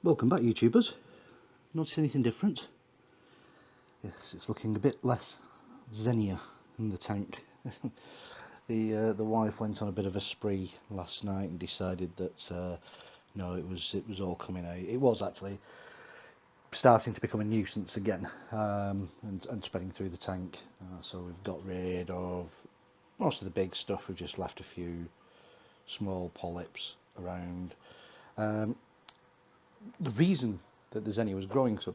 Welcome back, YouTubers. Notice anything different? Yes, it's looking a bit less zennier in the tank. The wife went on a bit of a spree last night and decided that no, it was all coming out. It was actually starting to become a nuisance again, and spreading through the tank. So we've got rid of most of the big stuff. We've just left a few small polyps around. The reason that the zennia was growing so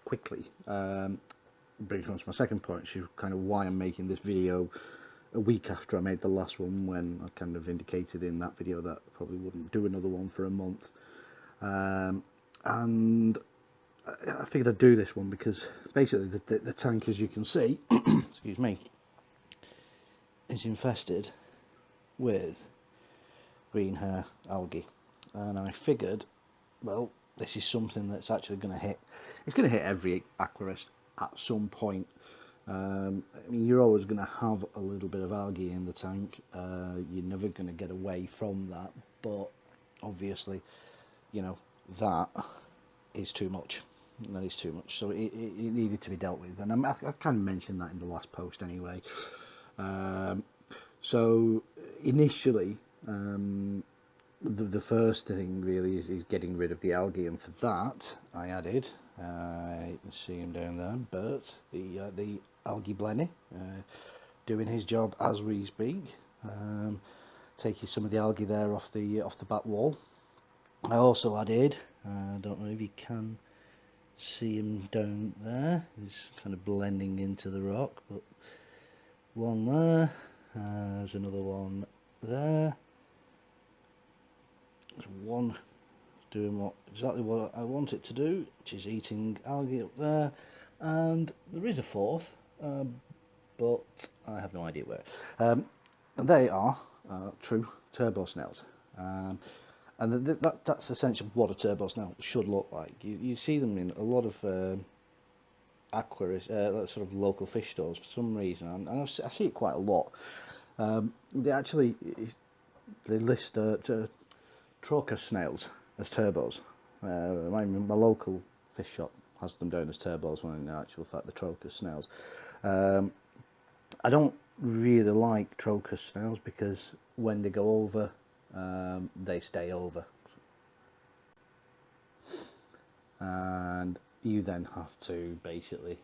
quickly brings me on to my second point, which is kind of why I'm making this video a week after I made the last one, when I kind of indicated in that video that I probably wouldn't do another one for a month. And I figured I'd do this one because basically the tank, as you can see, excuse me, is infested with green hair algae, and I figured, well, this is something that's actually going to hit. It's going to hit every aquarist at some point. I mean, you're always going to have a little bit of algae in the tank. You're never going to get away from that. But obviously, you know, that is too much. That is too much. So it needed to be dealt with. And I kind of mentioned that in the last post anyway. So initially, the first thing really is getting rid of the algae, and for that I added, you can see him down there, Bert, the algae blenny, doing his job as we speak, taking some of the algae there off the back wall. I also added, I don't know if you can see him down there, he's kind of blending into the rock, but one there, there's another one there. There's one doing exactly what I want it to do, which is eating algae up there, and there is a fourth, but I have no idea where. And they are true turbo snails, and that's essentially what a turbo snail should look like. You see them in a lot of aquarists, sort of local fish stores for some reason, and I see it quite a lot. They list Trocus snails as turbos. My local fish shop has them down as turbos, when in actual fact they're Trocus snails. I don't really like Trocus snails because when they go over, they stay over, and you then have to basically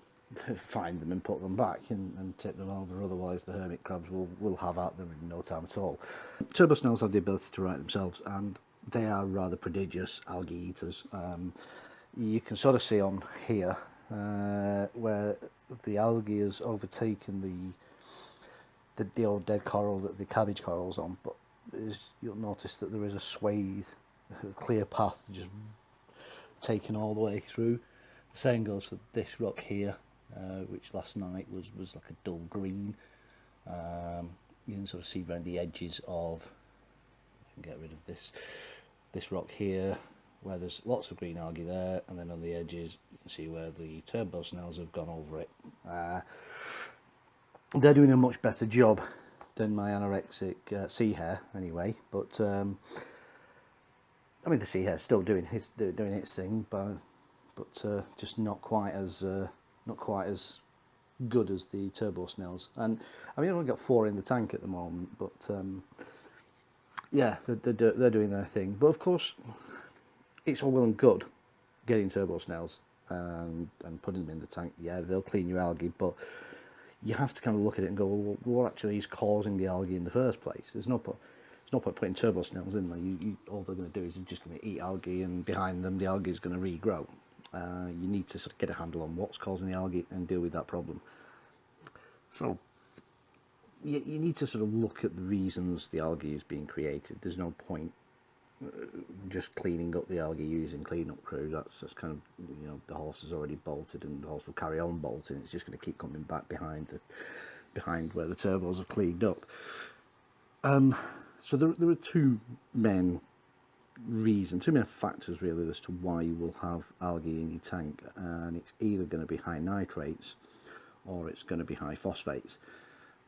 find them and put them back and tip them over, otherwise the hermit crabs will have at them in no time at all. Turbo snails have the ability to right themselves, and they are rather prodigious algae eaters. You can sort of see on here where the algae has overtaken the old dead coral that the cabbage coral's on, but you'll notice that there is a swathe, a clear path just taken all the way through. The same goes for this rock here, which last night was like a dull green. You can sort of see around the edges of, get rid of this rock here, where there's lots of green algae there, and then on the edges you can see where the turbo snails have gone over it. They're doing a much better job than my anorexic sea hare anyway, but I mean, the sea hare's still doing its thing, but just not quite as good as the turbo snails. And I mean, I've only got 4 in the tank at the moment, but yeah, they're doing their thing. But of course, it's all well and good getting turbo snails and putting them in the tank. Yeah, they'll clean your algae, but you have to kind of look at it and go, well, what actually is causing the algae in the first place? There's no point putting turbo snails in there. All they're going to do is just going to eat algae, and behind them the algae is going to regrow. You need to sort of get a handle on what's causing the algae and deal with that problem. So you need to sort of look at the reasons the algae is being created. There's no point just cleaning up the algae using clean-up crew. That's kind of, you know, the horse has already bolted, and the horse will carry on bolting. It's just going to keep coming back behind where the turbos have cleaned up. So there are two main factors really as to why you will have algae in your tank, and it's either going to be high nitrates or it's going to be high phosphates.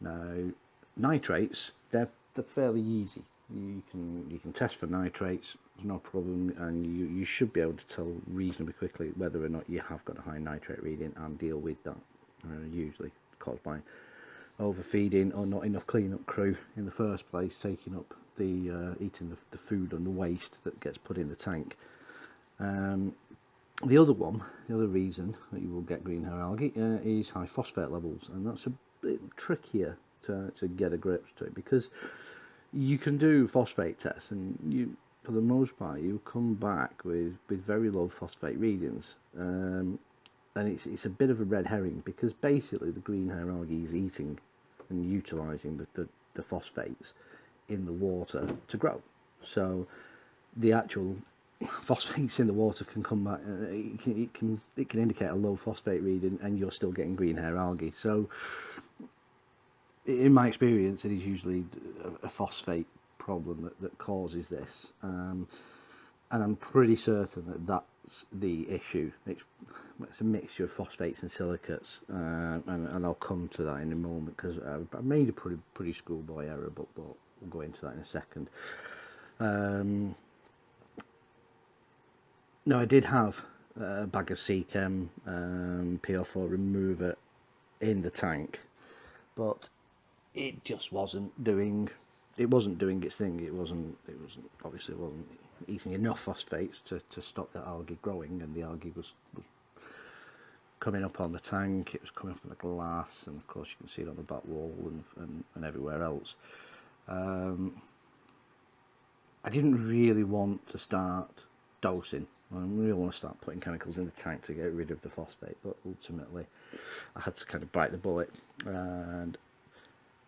Now, nitrates, they're fairly easy. You can test for nitrates, there's no problem, and you should be able to tell reasonably quickly whether or not you have got a high nitrate reading and deal with that. Usually caused by overfeeding or not enough clean-up crew in the first place, taking up the eating the food and the waste that gets put in the tank. The other reason that you will get green hair algae is high phosphate levels, and that's a bit trickier to get a grip to, because you can do phosphate tests and you, for the most part, you come back with very low phosphate readings, and it's a bit of a red herring, because basically the green hair algae is eating and utilising the phosphates in the water to grow. So the actual phosphates in the water can come back, it can indicate a low phosphate reading, and you're still getting green hair algae. So in my experience, it is usually a phosphate problem that causes this, and I'm pretty certain that that's the issue. It's a mixture of phosphates and silicates, and I'll come to that in a moment, because I made a pretty schoolboy error, but we'll go into that in a second. No, I did have a bag of Seachem PO4 remover in the tank, but it just wasn't doing its thing. It wasn't obviously wasn't eating enough phosphates to stop the algae growing, and the algae was coming up on the tank, it was coming up on the glass, and of course you can see it on the back wall and everywhere else. I didn't really want to start dosing. I didn't really want to start putting chemicals in the tank to get rid of the phosphate, but ultimately I had to kind of bite the bullet. And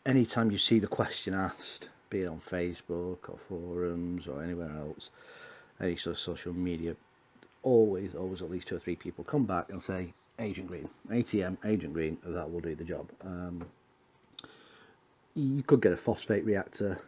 anytime you see the question asked, be it on Facebook or forums or anywhere else, any sort of social media, always at least 2 or 3 people come back and say Agent Green, ATM, Agent Green, that will do the job. You could get a phosphate reactor.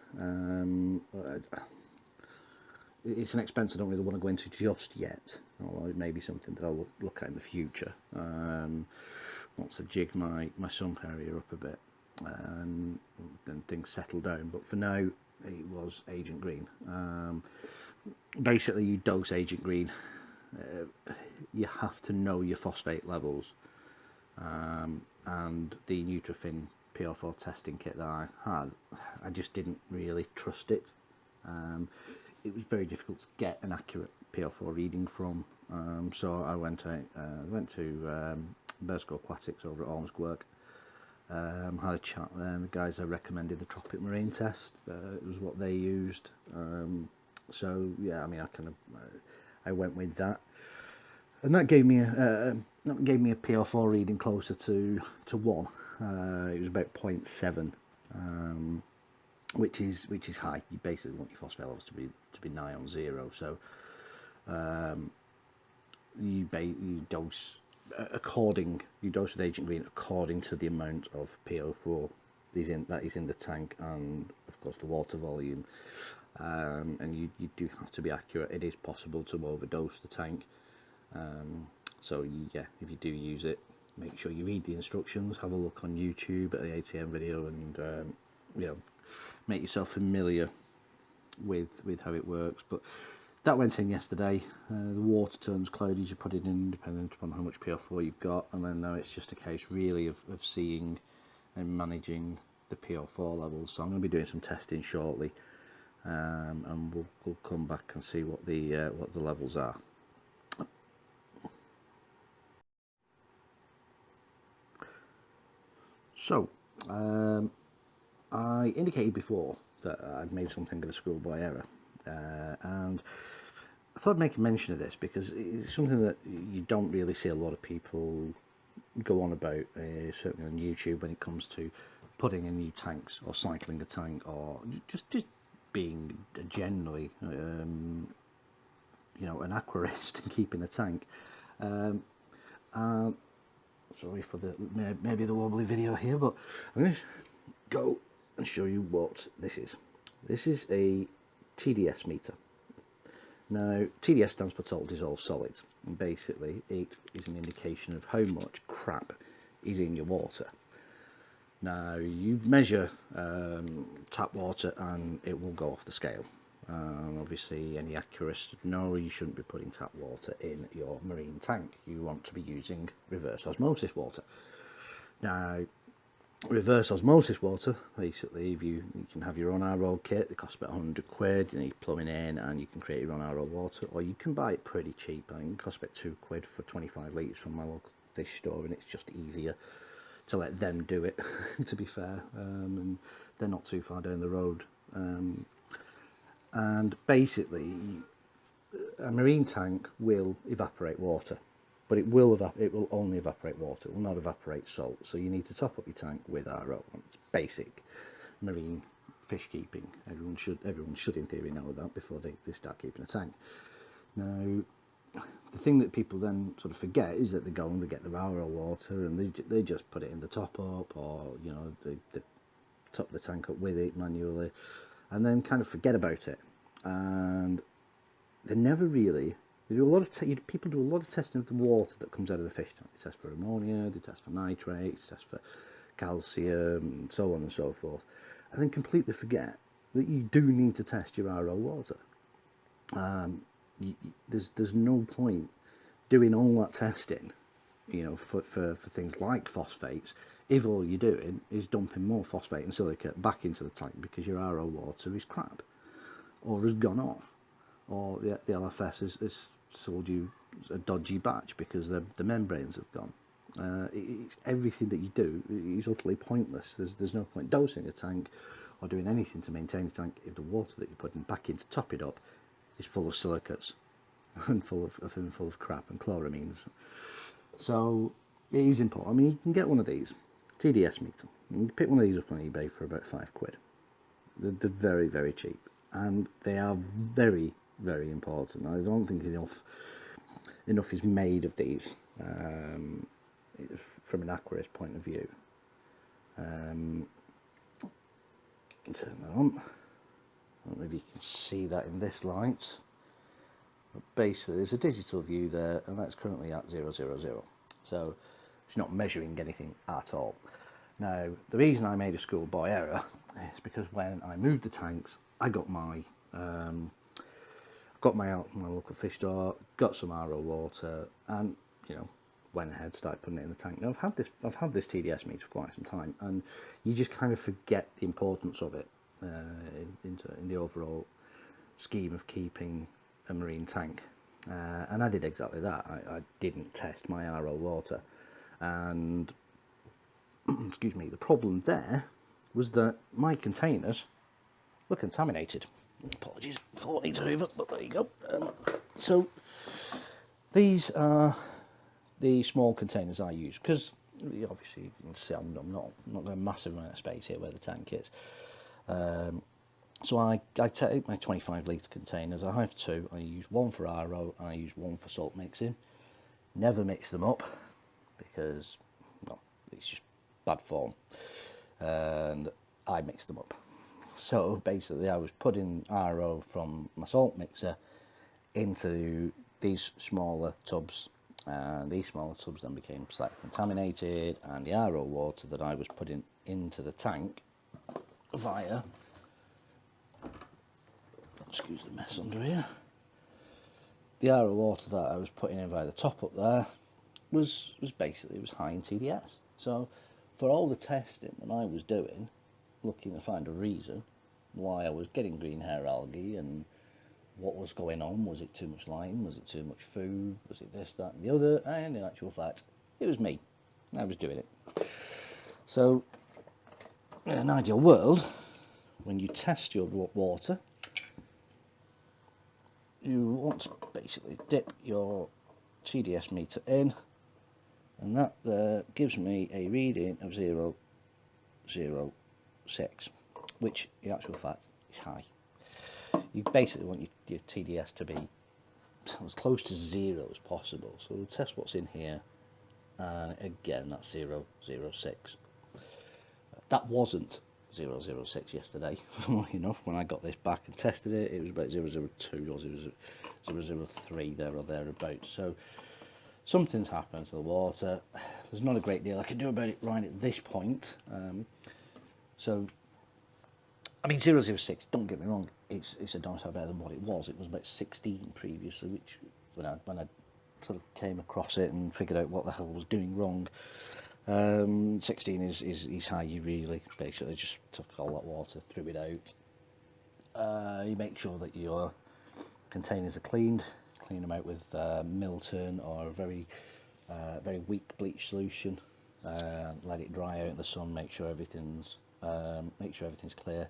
It's an expense I don't really want to go into just yet, although it may be something that I'll look at in the future once I jig my sump area up a bit and then things settle down. But for now, it was Agent Green. Basically, you dose Agent Green. You have to know your phosphate levels, and the Nutrifin PO4 testing kit that I had, I just didn't really trust it. It was very difficult to get an accurate PO4 reading from, so I went to Bersco Aquatics over at Ormsquirk, had a chat with them. The guys that recommended the Tropic Marine test, it was what they used, so yeah, I mean, I went with that, and that gave me a PO4 reading closer to 1. It was about 0.7, which is high. You basically want your phosphate levels to be nigh on 0. So you dose with Agent Green according to the amount of PO4 that is in the tank, and of course the water volume. And you do have to be accurate. It is possible to overdose the tank. So yeah, if you do use it, make sure you read the instructions, have a look on YouTube at the ATM video, and make yourself familiar with how it works. But that went in yesterday. The water turns cloudy as you put it in, depending upon how much PO4 you've got, and then now it's just a case really of seeing and managing the PO4 levels. So I'm going to be doing some testing shortly, and we'll come back and see what the levels are. So I indicated before that I'd made something of a schoolboy error, and I thought I'd make a mention of this because it's something that you don't really see a lot of people go on about, certainly on YouTube, when it comes to putting in new tanks or cycling a tank, or just being generally an aquarist and keeping a tank. Sorry for maybe the wobbly video here, but I'm going to go and show you what this is. This is a TDS meter. Now, TDS stands for total dissolved solids, and basically it is an indication of how much crap is in your water. Now you measure tap water and it will go off the scale. Obviously any aquarists know you shouldn't be putting tap water in your marine tank. You want to be using reverse osmosis water. Now reverse osmosis water, basically, if you can have your own RO kit, it costs about 100 quid, you need plumbing in and you can create your own RO water, or you can buy it pretty cheap. I think it costs about 2 quid for 25 litres from my local fish store, and it's just easier to let them do it, to be fair, and they're not too far down the road. And basically, a marine tank will evaporate water, but it will only evaporate water. It will not evaporate salt. So you need to top up your tank with RO. It's basic marine fish keeping. Everyone should in theory know that before they start keeping a tank. Now, the thing that people then sort of forget is that they go and they get the RO water and they just put it in the top up, or you know they top the tank up with it manually, and then kind of forget about it. And they never really. They do a lot of people do a lot of testing of the water that comes out of the fish tank. They test for ammonia, they test for nitrates, test for calcium, and so on and so forth, and then completely forget that you do need to test your RO water. There's no point doing all that testing, you know, for things like phosphates, if all you're doing is dumping more phosphate and silicate back into the tank because your RO water is crap, or has gone off, or the LFS has sold you a dodgy batch because the membranes have gone. Everything that you do is utterly pointless. There's no point dosing a tank or doing anything to maintain a tank if the water that you're putting back in to top it up is full of silicates and full of crap and chloramines. So it is important. I mean, you can get one of these TDS meter. You can pick one of these up on eBay for about 5 quid. They're very, very cheap, and they are very, very important. I don't think enough is made of these from an aquarist point of view. Turn that on. I don't know if you can see that in this light, but basically there's a digital view there, and that's currently at 000, so it's not measuring anything at all. Now, the reason I made a schoolboy error is because when I moved the tanks, I got my out from my local fish store, got some RO water, and you know, went ahead, started putting it in the tank. Now I've had this TDS meter for quite some time, and you just kind of forget the importance of it in the overall scheme of keeping a marine tank. And I did exactly that. I didn't test my RO water, and excuse me, the problem there was that my containers were contaminated. Apologies for the hoover, but there you go. So these are the small containers I use, because obviously you can see I'm not got a massive amount of space here where the tank is. So I take my 25 litre containers. I have two. I use one for RO and I use one for salt mixing. Never mix them up because, well, it's just bad form, and I mix them up. So basically I was putting RO from my salt mixer into these smaller tubs, and these smaller tubs then became slightly contaminated, and the RO water that I was putting into the tank via, excuse the mess under here, the RO water that I was putting in via the top up there was basically high in TDS. So for all the testing that I was doing, looking to find a reason why I was getting green hair algae and what was going on, was it too much lime, was it too much food, was it this, that and the other, and in actual fact it was me. I was doing it. So in an ideal world, when you test your water, you want to basically dip your TDS meter in, and that there gives me a reading of 0.06, which in actual fact is high. You basically want your TDS to be as close to 0 as possible. So we'll test what's in here, and again that's 0.06. That wasn't 0.06 yesterday, funnily enough. When I got this back and tested it, it was about 0.02 or 0.03 there or thereabouts. So something's happened to the water. There's not a great deal I can do about it right at this point. So, I mean, 006, don't get me wrong, it's a dinosaur better than what it was. It was about 16 previously, which when I sort of came across it and figured out what the hell was doing wrong. 16 is how you really basically just took all that water, threw it out. You make sure that your containers are cleaned, clean them out with Milton or a very weak bleach solution. Let it dry out in the sun. Make sure everything's clear.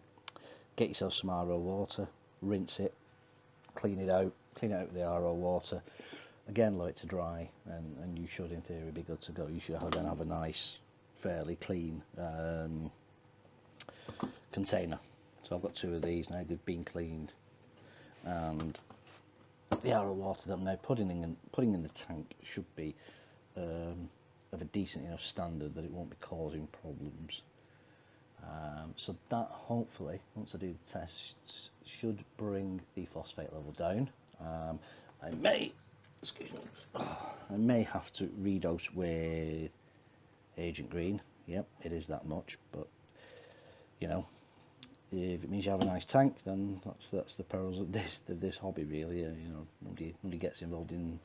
Get yourself some RO water, rinse it, clean it out with the RO water. Again, let it to dry, and you should, in theory, be good to go. You should then have a nice, fairly clean container. So I've got 2 of these now. They've been cleaned, and the RO water that I'm now putting in the tank should be of a decent enough standard that it won't be causing problems. So that, hopefully, once I do the tests, should bring the phosphate level down. I may have to redose with Agent Green. Yep, it is that much, but you know, if it means you have a nice tank, then that's the perils of this hobby, really. You know, nobody gets involved in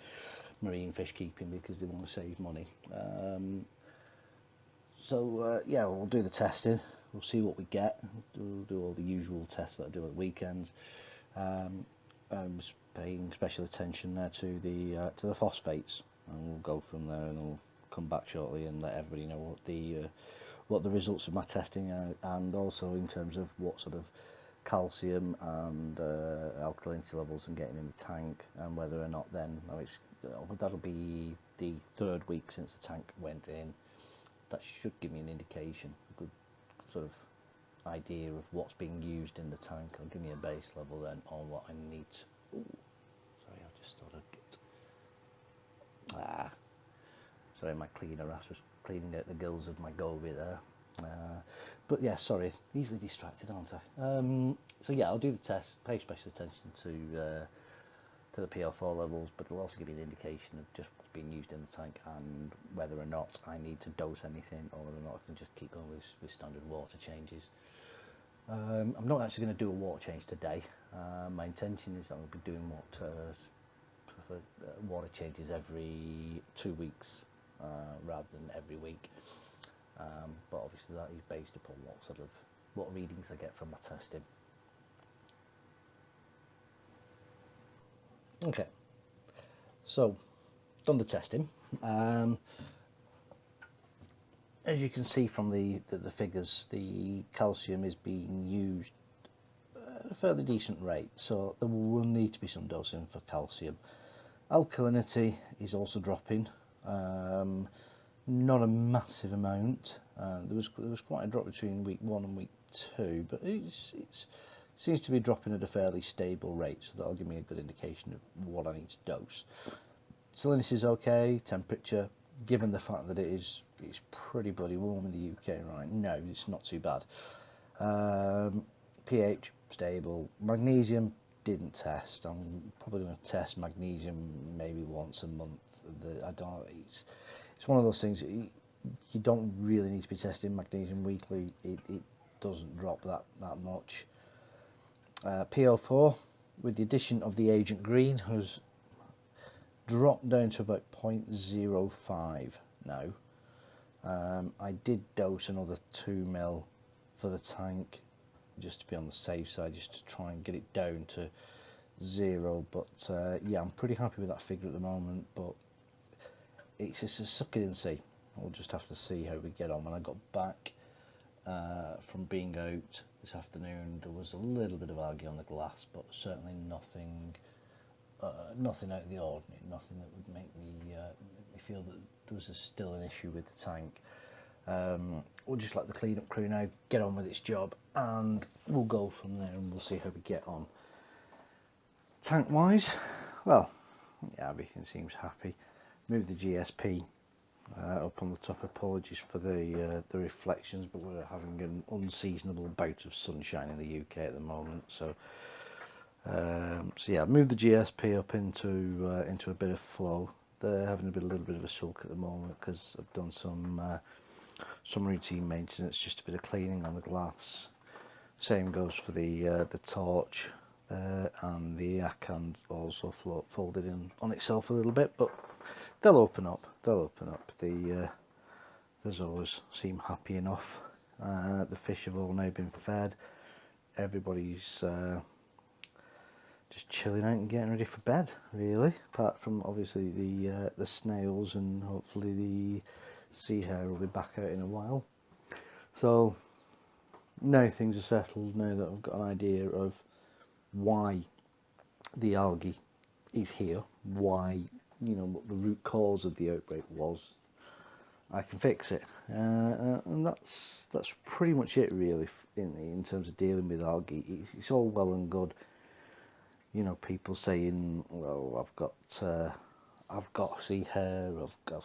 marine fish keeping because they want to save money. Yeah, we'll do the testing. We'll see what we get. We'll do all the usual tests that I do at weekends. I'm paying special attention there to the phosphates, and we'll go from there, and I'll come back shortly and let everybody know what the results of my testing are, and also in terms of what sort of calcium and alkalinity levels I'm getting in the tank, and whether or not then that'll be the 3rd week since the tank went in. That should give me an indication, a good sort of idea of what's being used in the tank. It'll give me a base level then on what I need. Sorry, I just thought I'd get. Sorry, my cleaner ass was cleaning out the gills of my goby there. But yeah, sorry, easily distracted, aren't I? So yeah, I'll do the test, pay special attention to the PO4 levels, but it'll also give me an indication of just what's being used in the tank and whether or not I need to dose anything, or whether or not I can just keep going with standard water changes. I'm not actually going to do a water change today. My intention is that I'll be doing water changes every 2 weeks rather than every week. But obviously that is based upon what readings I get from my testing. Okay, so done the testing. As you can see from the figures, the calcium is being used at a fairly decent rate, so there will need to be some dosing for calcium. Alkalinity is also dropping, not a massive amount. There was quite a drop between week 1 and week 2, but it seems to be dropping at a fairly stable rate, so that'll give me a good indication of what I need to dose. Salinity is okay. Temperature, given the fact that it's pretty bloody warm in the UK right now, it's not too bad. pH stable. Magnesium didn't test. I'm probably going to test magnesium maybe once a month. It's one of those things. You don't really need to be testing magnesium weekly. It doesn't drop that much. PO4, with the addition of the Agent Green, has dropped down to about 0.05 now. I did dose another 2 ml for the tank just to be on the safe side, just to try and get it down to 0, but yeah, I'm pretty happy with that figure at the moment, but it's just a suck it and see. We'll just have to see how we get on. When I got back from being out this afternoon, there was a little bit of algae on the glass, but certainly nothing out of the ordinary, nothing that would make me feel that there was still an issue with the tank. We'll just let the clean-up crew now get on with its job, and we'll go from there, and we'll see how we get on. Tank-wise, well, yeah, everything seems happy. Move the GSP up on the top. Apologies for the reflections, but we're having an unseasonable bout of sunshine in the UK at the moment, so yeah, move the GSP up into a bit of flow. they're having a little bit of a sulk at the moment because I've done some routine maintenance, just a bit of cleaning on the glass. Same goes for the torch and the Akan also folded in on itself a little bit, but they'll open up. The zoas seem happy enough. The fish have all now been fed. Everybody's just chilling out and getting ready for bed, really. Apart from obviously the snails, and hopefully the sea hare will be back out in a while. So now things are settled, now that I've got an idea of why the algae is here, why, you know, what the root cause of the outbreak was, I can fix it. And that's pretty much it, really, in terms of dealing with algae. It's all well and good, you know, people saying, well, I've got sea hare, I've got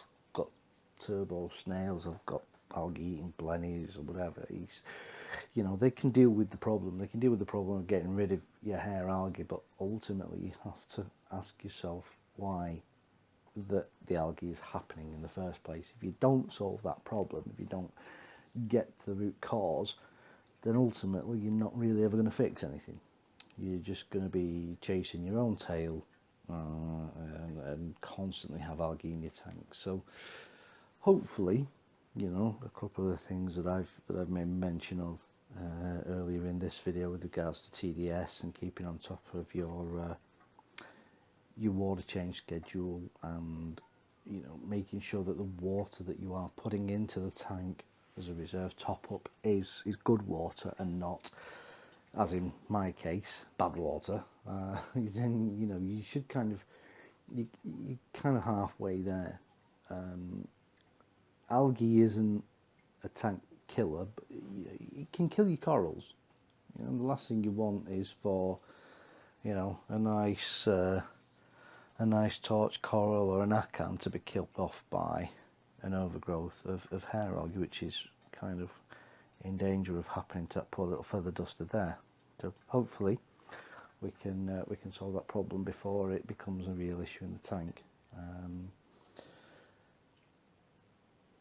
turbo snails, I've got algae eating blennies or whatever. You know, they can deal with the problem. They can deal with the problem of getting rid of your hair algae, but ultimately you have to ask yourself why the algae is happening in the first place. If you don't solve that problem, if you don't get to the root cause, then ultimately you're not really ever going to fix anything. You're just going to be chasing your own tail and constantly have algae in your tank. So hopefully, you know, a couple of the things that I've made mention of earlier in this video with regards to TDS and keeping on top of your water change schedule, and, you know, making sure that the water that you are putting into the tank as a reserve top up is good water and not, as in my case, bad water. Then, you know, you should kind of you kind of halfway there. Algae isn't a tank killer, but it can kill your corals. You know, the last thing you want is for, you know, a nice torch coral or an acan to be killed off by an overgrowth of hair algae, which is kind of in danger of happening to that poor little feather duster there. So hopefully we can solve that problem before it becomes a real issue in the tank.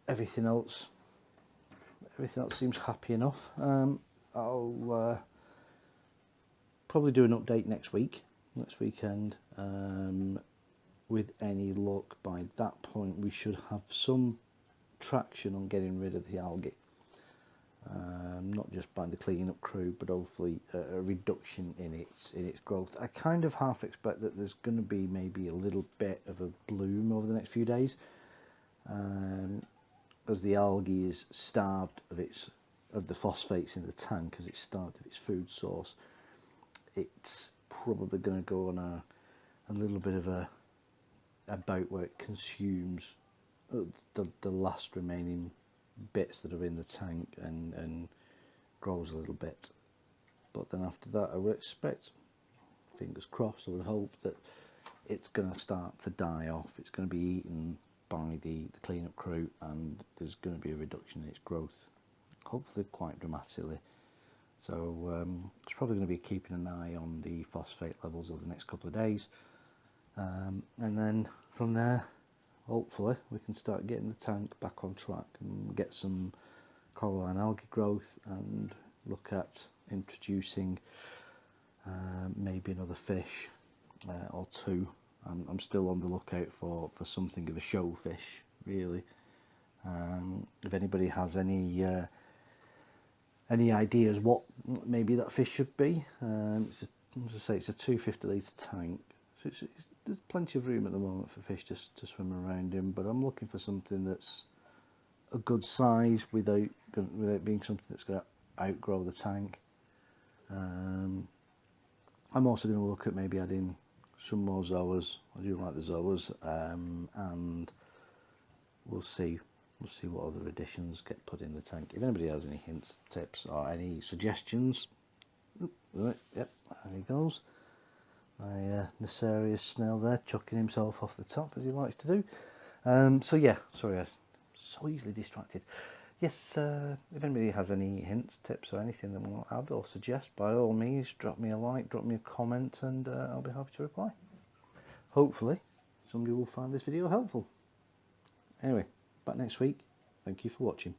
Everything else seems happy enough. I'll probably do an update next weekend. With any luck, by that point we should have some traction on getting rid of the algae. Not just by the cleaning-up crew, but hopefully a reduction in its growth. I kind of half expect that there's going to be maybe a little bit of a bloom over the next few days, as the algae is starved of the phosphates in the tank, as it's starved of its food source. It's probably going to go on a little bit of a bout where it consumes the last remaining bits that are in the tank and grows a little bit. But then after that, I would expect, fingers crossed, I would hope that it's going to start to die off. It's going to be eaten by the cleanup crew, and there's going to be a reduction in its growth, hopefully quite dramatically. So it's probably going to be keeping an eye on the phosphate levels over the next couple of days, and then from there, hopefully we can start getting the tank back on track and get some coralline algae growth, and look at introducing maybe another fish or two. I'm still on the lookout for something of a show fish, really. If anybody has any ideas what maybe that fish should be, as I say, it's a 250 litre tank, so there's plenty of room at the moment for fish to swim around in, but I'm looking for something that's a good size without being something that's going to outgrow the tank. I'm also going to look at maybe adding some more zoas. I do like the zoas, and we'll see what other additions get put in the tank. If anybody has any hints, tips, or any suggestions, right, yep, there he goes. My nefarious snail there, chucking himself off the top as he likes to do. So yeah, sorry, I'm so easily distracted. Yes, if anybody has any hints, tips, or anything they want to add or suggest, by all means, drop me a like, drop me a comment, and I'll be happy to reply. Hopefully, somebody will find this video helpful. Anyway, back next week. Thank you for watching.